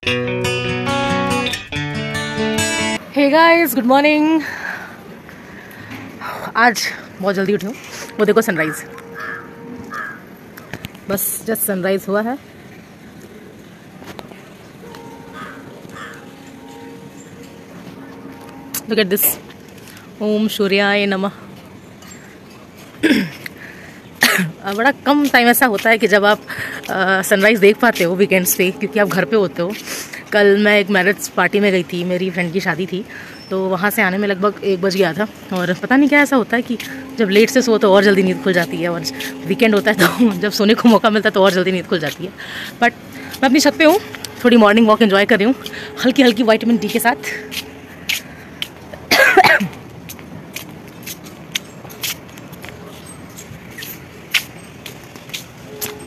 Hey guys, good morning. आज बहुत जल्दी उठी हूँ। वो देखो सनराइज, बस जस्ट सनराइज हुआ है। Look at this. ओम सूर्याय नमः। बड़ा कम टाइम ऐसा होता है कि जब आप सनराइज़ देख पाते हो वीकेंड्स पे, क्योंकि आप घर पे होते हो। कल मैं एक मैरिज पार्टी में गई थी, मेरी फ्रेंड की शादी थी, तो वहाँ से आने में लगभग 1 बज गया था। और पता नहीं क्या ऐसा होता है कि जब लेट से सो तो और जल्दी नींद खुल जाती है, और वीकेंड होता है तो जब सोने को मौका मिलता है तो और जल्दी नींद खुल जाती है। बट मैं अपनी छत पे हूँ, थोड़ी मॉर्निंग वॉक एंजॉय कर रही हूँ, हल्की हल्की विटामिन डी के साथ।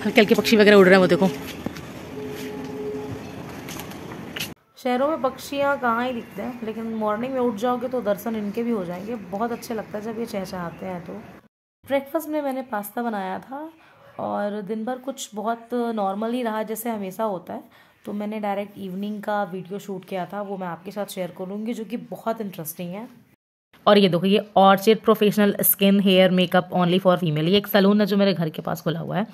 हल्के हल्के पक्षी वगैरह उड़ रहे हैं, वो देखो। शहरों में पक्षियाँ कहाँ ही दिखते हैं, लेकिन मॉर्निंग में उठ जाओगे तो दर्शन इनके भी हो जाएंगे। बहुत अच्छे लगता है जब ये चहचहाते हैं। तो ब्रेकफास्ट में मैंने पास्ता बनाया था, और दिन भर कुछ बहुत नॉर्मल ही रहा, जैसे हमेशा होता है। तो मैंने डायरेक्ट इवनिंग का वीडियो शूट किया था, वो मैं आपके साथ शेयर करूँगी, जो कि बहुत इंटरेस्टिंग है। और ये देखो, ये orchid professional skin hair makeup only for female, ये एक सलून है जो मेरे घर के पास खुला हुआ है।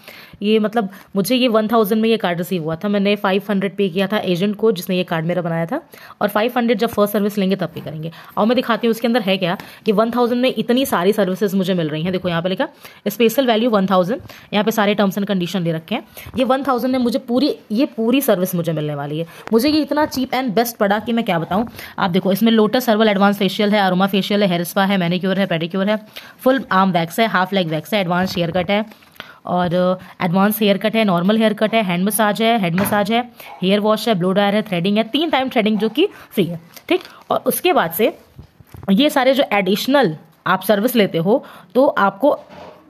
ये मतलब मुझे ये 1000 में ये कार्ड रिसीव हुआ था। मैंने 500 पे किया था एजेंट को, जिसने ये कार्ड मेरा बनाया था, और 500 जब फर्स्ट सर्विस लेंगे तब पे करेंगे। और मैं दिखाती हूँ उसके अंदर है क्या, कि 1000 में इतनी सारी सर्विसेज मुझे मिल रही हैं। देखो यहाँ पे लिखा स्पेशल वैल्यू 1000, यहाँ पे सारे टर्म्स एंड कंडीशन दे रखे हैं। ये 1000 में मुझे पूरी सर्विस मुझे मिलने वाली है। मुझे ये इतना चीप एंड बेस्ट पड़ा कि मैं क्या बताऊँ। आप देखो, इसमें लोटस हर्बल एडवांस फेशियल है, अरोमा फेशियल है, हेयर स्पा है, मैनिक्योर है, पेडिक्योर है, फुल आर्म वैक्स है, हाफ लेग वैक्स है, एडवांस हेयर कट है, और एडवांस हेयर कट है, नॉर्मल हेयर कट है, हैंड मसाज है, हेड मसाज है, हेयर वॉश है, ब्लो ड्रायर है, थ्रेडिंग है, 3 टाइम थ्रेडिंग जो कि फ्री है। ठीक। और उसके बाद से ये सारे जो एडिशनल आप सर्विस लेते हो तो आपको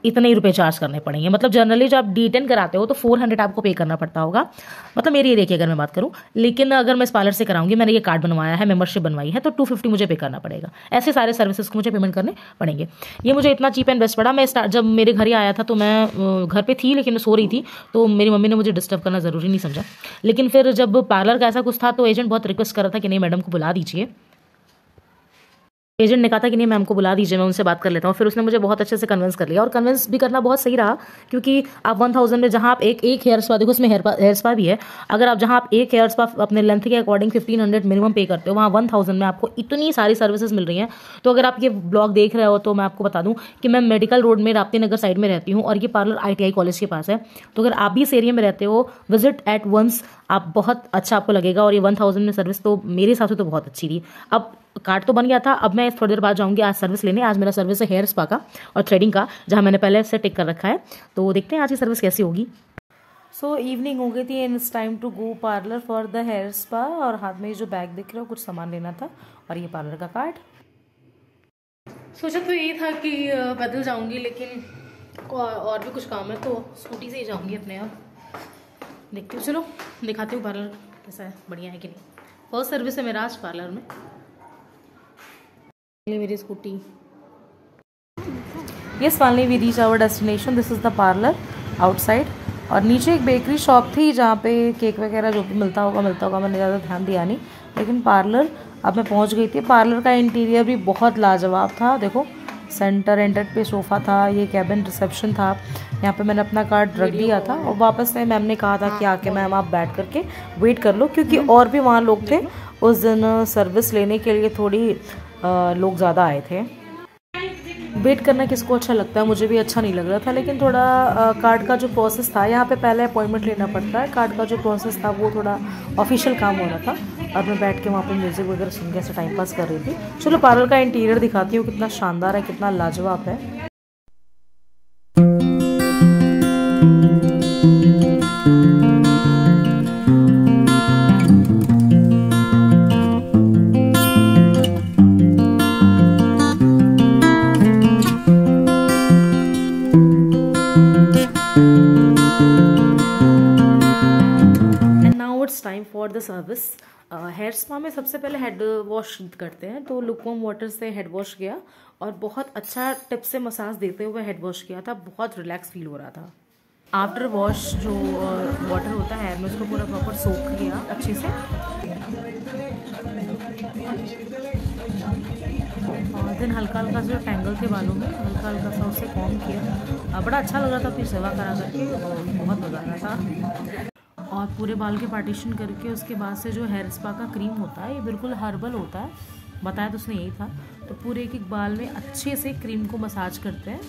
इतने ही रुपए चार्ज करने पड़ेंगे। मतलब जनरली जब आप D10 कराते हो तो 400 आपको पे करना पड़ता होगा, मतलब मेरी एरिया की अगर मैं बात करूं। लेकिन अगर मैं इस पार्लर से कराऊंगी, मैंने ये कार्ड बनवाया है, मेंबरशिप बनवाई है, तो 250 मुझे पे करना पड़ेगा। ऐसे सारे सर्विसेज को मुझे पेमेंट करने पड़ेंगे। ये मुझे इतना चीप एंड बेस्ट पड़ा। मैं जब मेरे घर ही आया था तो मैं घर पर थी, लेकिन मैं सो रही थी, तो मेरी मम्मी ने मुझे डिस्टर्ब करना ज़रूरी नहीं समझा। लेकिन फिर जब पार्लर का ऐसा कुछ था तो एजेंट बहुत रिक्वेस्ट कर रहा था कि नहीं मैडम को बुला दीजिए। एजेंट ने कहा था कि नहीं मैम को बुला दीजिए, मैं उनसे बात कर लेता हूँ। फिर उसने मुझे बहुत अच्छे से कन्विंस कर लिया, और कन्विंस भी करना बहुत सही रहा, क्योंकि आप 1000 में जहाँ आप एक हेयर स्पा, देखो इसमें हेयर स्पा भी है, अगर आप जहाँ आप एक हेयर स्पा अपने लेंथ के अकॉर्डिंग 1500 मिनिमम पे करते हो, वहाँ 1000 में आपको इतनी सारी सर्विसेज मिल रही हैं। तो अगर आप ये ब्लॉग देख रहे हो तो मैं आपको बता दूँ कि मैं मेडिकल रोड में राप्ती नगर साइड में रहती हूँ, और ये पार्लर ITI कॉलेज के पास है। तो अगर आप भी इस एरिया में रहते हो, विजिट एट वंस, आप बहुत अच्छा आपको लगेगा। और ये 1000 में सर्विस तो मेरे हिसाब से तो बहुत अच्छी थी। अब कार्ड तो बन गया था, अब मैं थोड़ी देर बाद जाऊंगी आज सर्विस लेने। आज मेरा सर्विस है हेयर स्पा का और थ्रेडिंग का, जहां मैंने पहले से टिक कर रखा है। तो देखते हैं आज की सर्विस कैसी होगी। सो इवनिंग हो गई थी and it's time to go parlour for the hair spa. और हाथ में ये जो बैग दिख रहा है कुछ सामान लेना था, और ये पार्लर का कार्ड। सोचा तो ये था कि पैदल जाऊंगी, लेकिन और भी कुछ काम है, तो स्कूटी से ही जाऊंगी अपने आप। देखती हूँ, चलो दिखाती हूँ पार्लर कैसा है, बढ़िया है कि नहीं। फर्स्ट सर्विस है मेरा आज पार्लर में। मेरी scooty. Yes, finally we reach our destination. This is the parlour outside. और नीचे एक बेकरी शॉप थी जहाँ पे केक वगैरह जो भी मिलता होगा। मैंने ज़्यादा ध्यान दिया नहीं, लेकिन पार्लर अब मैं पहुँच गई थी। पार्लर का इंटीरियर भी बहुत लाजवाब था। देखो, सेंटर एंटर पे सोफ़ा था, ये कैबिन रिसेप्शन था। यहाँ पे मैंने अपना कार्ड रख दिया था, और वापस से मैम ने कहा था कि आके मैम आप बैठ करके वेट कर लो, क्योंकि और भी वहाँ लोग थे उस दिन सर्विस लेने के लिए। थोड़ी लोग ज़्यादा आए थे। वेट करना किसको अच्छा लगता है, मुझे भी अच्छा नहीं लग रहा था। लेकिन थोड़ा कार्ड का जो प्रोसेस था, यहाँ पे पहले अपॉइंटमेंट लेना पड़ता है। कार्ड का जो प्रोसेस था वो थोड़ा ऑफिशियल काम हो रहा था, और मैं बैठ के वहाँ पे म्यूज़िक वगैरह सुन के ऐसे टाइम पास कर रही थी। चलो पार्लर का इंटीरियर दिखाती हूँ, कितना शानदार है, कितना लाजवाब है। Time for the service. Hair spa में सबसे पहले हेड वॉश करते हैं, तो लुकवार्म वाटर से हेड वॉश किया, और बहुत अच्छा टिप से मसाज देते हुए हेड वॉश किया था। बहुत रिलैक्स फील हो रहा था। आफ्टर वॉश जो वाटर होता है हेयर में, उसको पूरा प्रॉपर सोक किया अच्छे से, दिन हल्का हल्का जो टैंगल थे बालों में, हल्का हल्का सा उससे कॉम किया। बड़ा अच्छा लग रहा था अपनी सेवा करा करके, बहुत मज़ा आ रहा था। और पूरे बाल के पार्टीशन करके उसके बाद से जो हेयर स्पा का क्रीम होता है, ये बिल्कुल हर्बल होता है, बताया तो उसने यही था। तो पूरे एक एक बाल में अच्छे से क्रीम को मसाज करते हैं।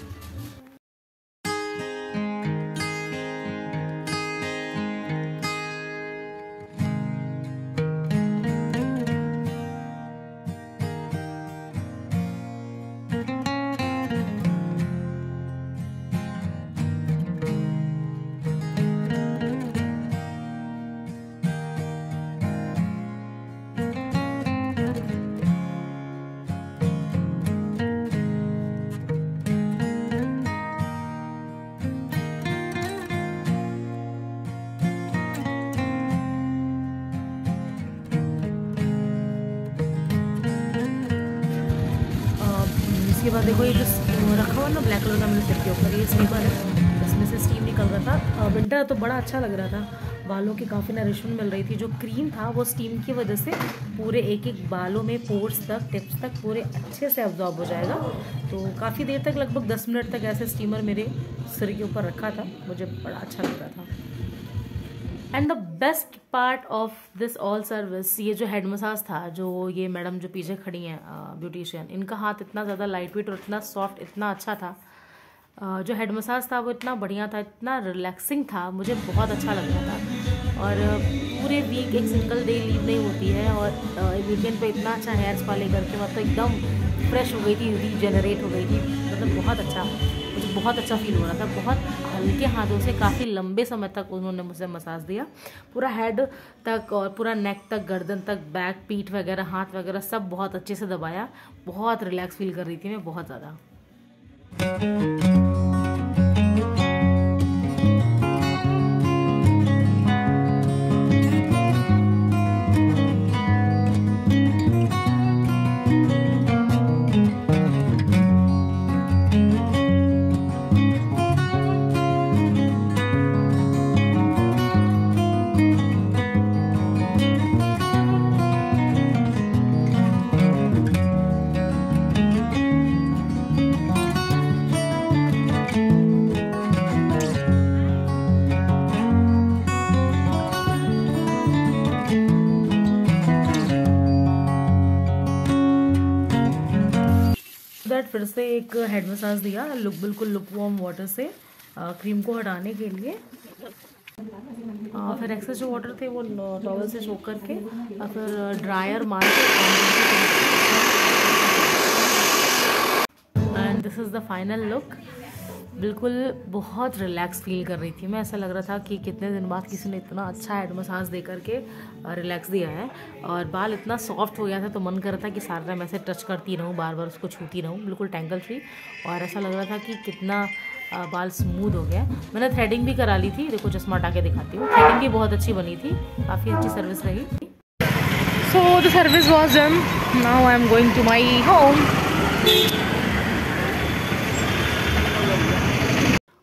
इसके बाद देखो ये जो रखा हुआ ना ब्लैक कलर का मेरे सिर के ऊपर, ये स्टीमर है, इसमें से स्टीम निकल रहा था। विंटर तो बड़ा अच्छा लग रहा था, बालों की काफ़ी नरिशमेंट मिल रही थी। जो क्रीम था वो स्टीम की वजह से पूरे एक एक बालों में पोर्स तक, टिप्स तक पूरे अच्छे से अब्जॉर्ब हो जाएगा। तो काफ़ी देर तक, लगभग 10 मिनट तक ऐसे स्टीमर मेरे सिर के ऊपर रखा था, मुझे बड़ा अच्छा लग रहा था। And the best part of this all service, ये जो हेड मसाज था, जो ये मैडम जो पीछे खड़ी हैं ब्यूटिशियन, इनका हाथ इतना ज़्यादा लाइट वेट और इतना सॉफ्ट, इतना अच्छा था। जो हेड मसाज था वो इतना बढ़िया था, इतना रिलैक्सिंग था, मुझे बहुत अच्छा लग रहा था। और पूरे वीक एक सिंगल डे लीव नहीं होती है, और वीकेंड पे इतना अच्छा हेयर स्पा लेकर के मतलब एकदम फ्रेश हो गई थी, रीजनरेट हो गई थी, मतलब बहुत अच्छा, मुझे बहुत अच्छा फील हो रहा था। बहुत हल्के हाथों से काफ़ी लंबे समय तक उन्होंने मुझे मसाज दिया, पूरा हेड तक और पूरा नेक तक, गर्दन तक, बैक, पीठ वगैरह, हाथ वगैरह सब बहुत अच्छे से दबाया। बहुत रिलैक्स फील कर रही थी मैं, बहुत ज़्यादा। फिर से एक हेड मसाज दिया, बिल्कुल लुकवार्म वाटर से क्रीम को हटाने के लिए। फिर एक्सेस जो वाटर थे वो टॉवल से सोख करके और फिर ड्रायर मार के, and this is the final look. बिल्कुल बहुत रिलैक्स फील कर रही थी मैं, ऐसा लग रहा था कि कितने दिन बाद किसी ने इतना अच्छा हेड मसाज दे करके रिलैक्स दिया है। और बाल इतना सॉफ्ट हो गया था तो मन कर रहा था कि सारा टाइम ऐसे टच करती रहूँ, बार बार उसको छूती रहूँ, बिल्कुल टैंगल फ्री। और ऐसा लग रहा था कि कितना बाल स्मूथ हो गया। मैंने थ्रेडिंग भी करा ली थी, देखो चश्मा हटा के दिखाती हूँ, थ्रेडिंग भी बहुत अच्छी बनी थी, काफ़ी अच्छी सर्विस रही। So the service was done, now I am going to my home.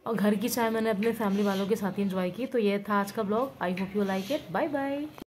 और घर की चाय मैंने अपने फैमिली वालों के साथ ही एंजॉय की। तो ये था आज का blog, I hope you like it, bye bye.